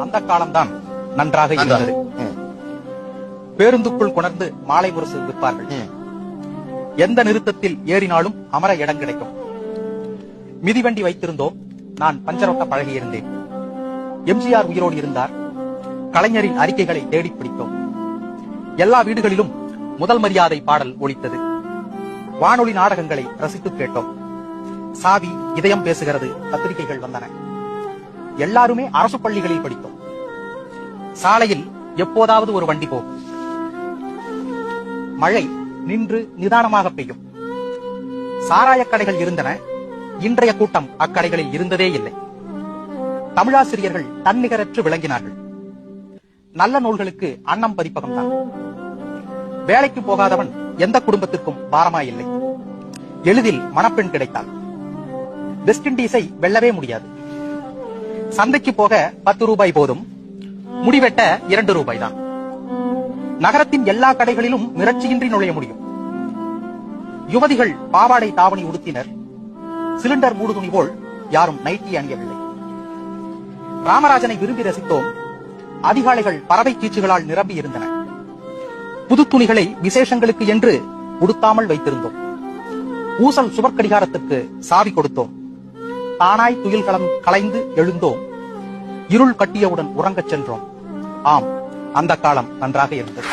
அந்த காலம்தான் நன்றாக இருந்தது. பேருந்துக்குள் கொணர்ந்து மாலை முரசு விற்பார்கள். எந்த நிறுத்தத்தில் ஏறினாலும் அமர இடம் கிடைக்கும். மிதிவண்டி வைத்திருந்தோம். நான் பஞ்சரோட்ட பழகியிருந்தேன். எம்ஜிஆர் உயிரோடு இருந்தார். கலைஞரின் அறிக்கைகளை தேடி பிடித்தோம். எல்லா வீடுகளிலும் முதல் மரியாதை பாடல் ஒலித்தது. வானொலி நாடகங்களை ரசித்து கேட்டோம். சாவி இதயம் பேசுகிறது பத்திரிகைகள் வந்தன. எல்லாருமே அரசு பள்ளிகளில் படித்தோம். சாலையில் எப்போதாவது ஒரு வண்டி போகும். மழை நின்று நிதானமாக பெய்யும். சாராய கடைகள் இருந்தன. இன்றைய கூட்டம் அக்கடைகளில் இருந்ததே இல்லை. தமிழாசிரியர்கள் தன்னிகரற்று விளங்கினார்கள். நல்ல நூல்களுக்கு அன்னம் பதிப்பகம்தான். வேலைக்கு போகாதவன் எந்த குடும்பத்திற்கும் பாரமாயில்லை. எளிதில் மணப்பெண் கிடைத்தாள். வெஸ்ட் இண்டீஸை வெல்லவே முடியாது. சந்தைக்கு போக 10 ரூபாய் போதும். முடிவெட்ட 2 ரூபாய் தான். நகரத்தின் எல்லா கடைகளிலும் மிரட்சியின்றி நுழைய முடியும். யுவதிகள் பாவாடை தாவணி உடுத்தினர். சிலிண்டர் மூடு துணி போல் யாரும் நைட்டி அணியவில்லை. ராமராஜனை விரும்பி ரசித்தோம். அதிகாலைகள் பறவை கீச்சுகளால் நிரம்பி இருந்தன. புது துணிகளை விசேஷங்களுக்கு என்று உடுத்தாமல் வைத்திருந்தோம். ஊசல் சுவர் கடிகாரத்திற்கு சாவி கொடுத்தோம். தானாய் துயில் கலைந்து எழுந்தோம். இருள் கட்டியவுடன் உறங்கச் சென்றோம். ஆம், அந்த காலம் நன்றாக இருந்தது.